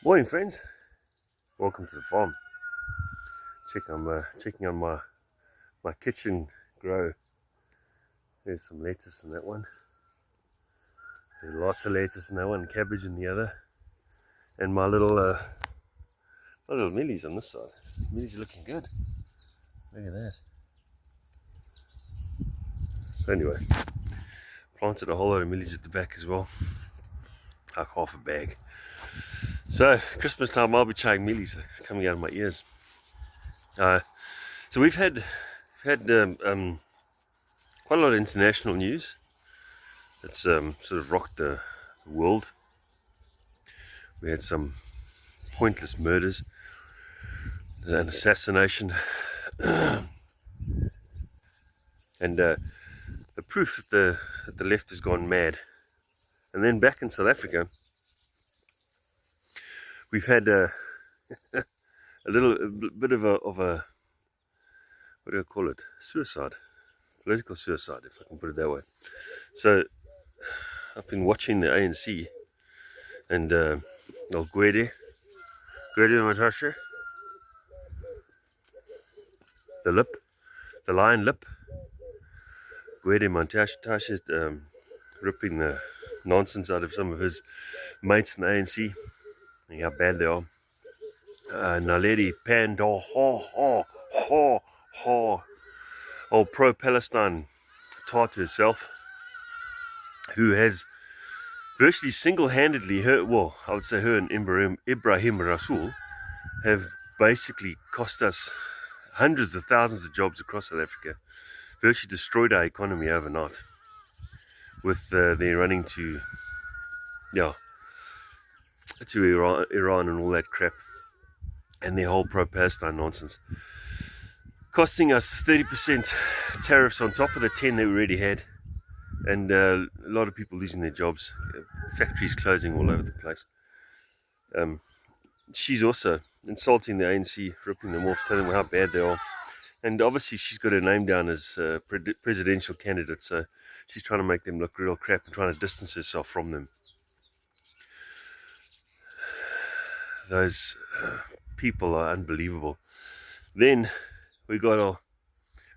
Morning, friends. Welcome to the farm. Checking on my kitchen grow. There's some lettuce in that one. There's lots of lettuce in that one. Cabbage in the other. And my little millies on this side. Millies are looking good. Look at that. So anyway, planted a whole lot of millies at the back as well. Like half a bag. So Christmas time, I'll be trying millies coming out of my ears. So we've had quite a lot of international news. It's sort of rocked the world. We had some pointless murders, an assassination, and the proof that the left has gone mad. And then back in South Africa, we've had a bit of a what do I call it? Suicide, political suicide, if I can put it that way. So I've been watching the ANC and Gwede Matashe, the lion lip. Gwede Matashe is ripping the nonsense out of some of his mates in the ANC and how bad they are. Naledi Pandor, old pro-Palestine tart to herself, who has virtually single-handedly, her and Ibrahim Rasool have basically cost us hundreds of thousands of jobs across South Africa, virtually destroyed our economy overnight with their running to Iran and all that crap, and their whole pro-Palestine nonsense, costing us 30% tariffs on top of the 10 they already had, and a lot of people losing their jobs, factories closing all over the place. She's also insulting the ANC, ripping them off, telling them how bad they are, and obviously she's got her name down as presidential candidate, so she's trying to make them look real crap and trying to distance herself from them. Those people are unbelievable. Then we got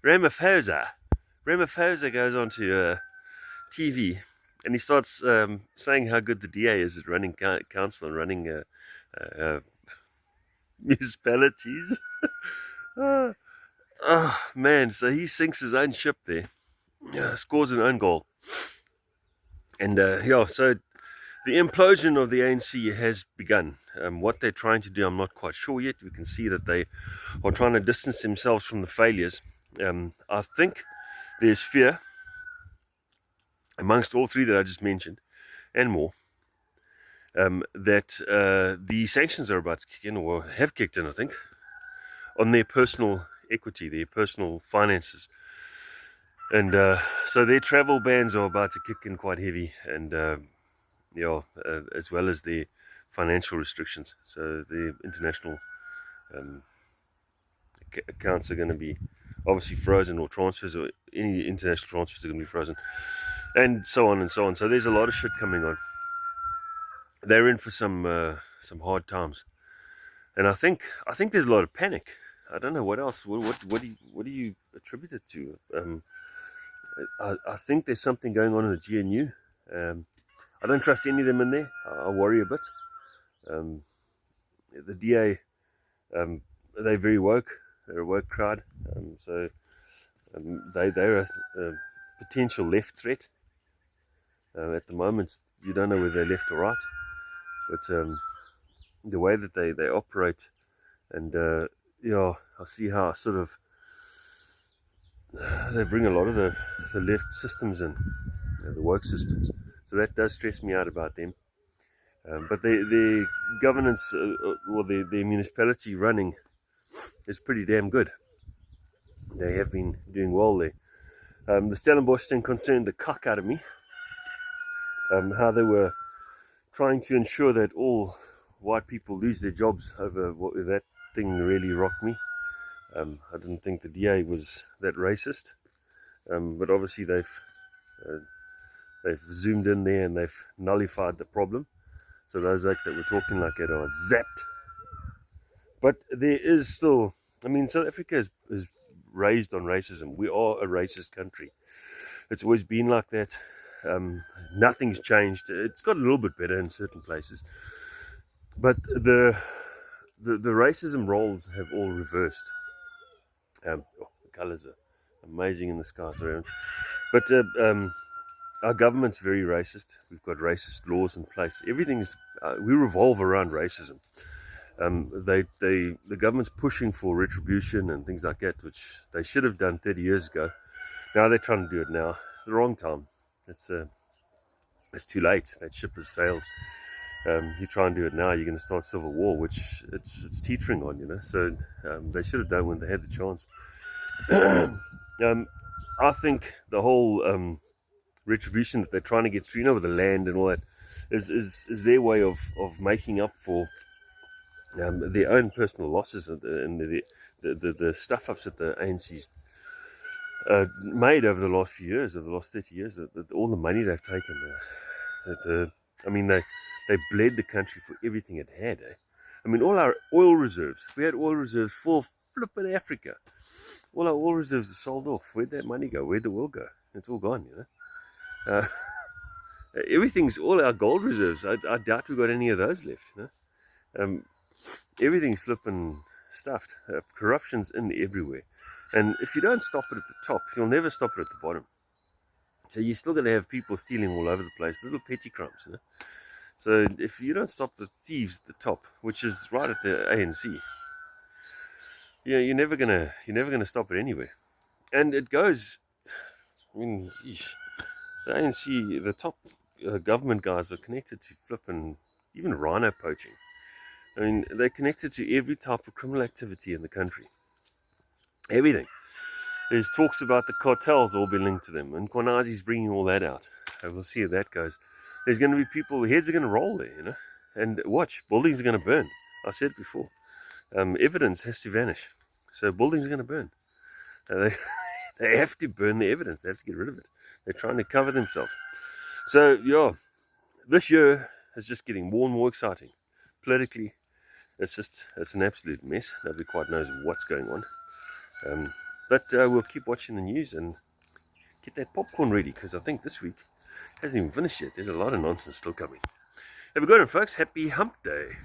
Ramaphosa. Ramaphosa goes on to TV and he starts saying how good the DA is at running council and running municipalities. Oh man, so he sinks his own ship there, scores an own goal, and so the implosion of the ANC has begun. What they're trying to do, I'm not quite sure yet. We can see that they are trying to distance themselves from the failures. I think there's fear amongst all three that I just mentioned, and more, that the sanctions are about to kick in, or have kicked in, I think, on their personal equity, their personal finances. And so their travel bans are about to kick in quite heavy, and as well as the financial restrictions. So the international accounts are going to be obviously frozen, or transfers, or any international transfers are going to be frozen, and so on and so on. So there's a lot of shit coming on. They're in for some hard times, and I think there's a lot of panic. I don't know what else. What do you attribute it to? I think there's something going on in the GNU. I don't trust any of them in there. I worry a bit. The DA, they're very woke. They're a woke crowd. So they're a potential left threat. At the moment, you don't know whether they're left or right. But the way that they operate, and I see how sort of they bring a lot of the left systems in, the woke systems. So that does stress me out about them. But the governance, or the municipality running, is pretty damn good. They have been doing well there. The Stellenbosch thing concerned the cock out of me. How they were trying to ensure that all white people lose their jobs over that thing really rocked me. I didn't think the DA was that racist, but obviously they've zoomed in there and they've nullified the problem. So those oaks that we're talking like that are zapped. But there is still, I mean, South Africa is raised on racism. We are a racist country. It's always been like that. Nothing's changed. It's got a little bit better in certain places, but the racism roles have all reversed. The colours are amazing in the sky, sorry. But our government's very racist. We've got racist laws in place. Everything's we revolve around racism. The government's pushing for retribution and things like that, which they should have done 30 years ago. Now they're trying to do it now. It's the wrong time. It's too late. That ship has sailed. You try and do it now, you're going to start civil war, which it's teetering on, you know. So they should have done when they had the chance. I think the whole retribution that they're trying to get through, you know, with the land and all that, is their way of making up for their own personal losses and the stuff ups that the ANC's made over the last few years, over the last 30 years, all the money they've taken. I mean, they bled the country for everything it had. I mean, all our oil reserves, we had oil reserves for flippin' Africa. All our oil reserves are sold off. Where'd that money go? Where'd the oil go? It's all gone, you know. Everything's, all our gold reserves, I doubt we've got any of those left, you know. Everything's flipping stuffed. Corruption's in everywhere. And if you don't stop it at the top, you'll never stop it at the bottom. So you're still going to have people stealing all over the place, little petty crimes, you know. So if you don't stop the thieves at the top, which is right at the ANC, yeah, you're never gonna stop it anywhere. And it goes, I mean, geez, the ANC, the top government guys are connected to flipping even rhino poaching. I mean, they're connected to every type of criminal activity in the country. Everything. There's talks about the cartels all being linked to them, and Kwanazi's bringing all that out. And we'll see how that goes. There's going to be people, heads are going to roll there, you know. And watch, buildings are going to burn. I said it before. Evidence has to vanish. So buildings are going to burn. They have to burn the evidence. They have to get rid of it. They're trying to cover themselves. So, yeah, this year is just getting more and more exciting. Politically, it's an absolute mess. Nobody quite knows what's going on. But we'll keep watching the news and get that popcorn ready, because I think this week hasn't even finished yet. There's a lot of nonsense still coming. Have a good one, folks. Happy Hump Day.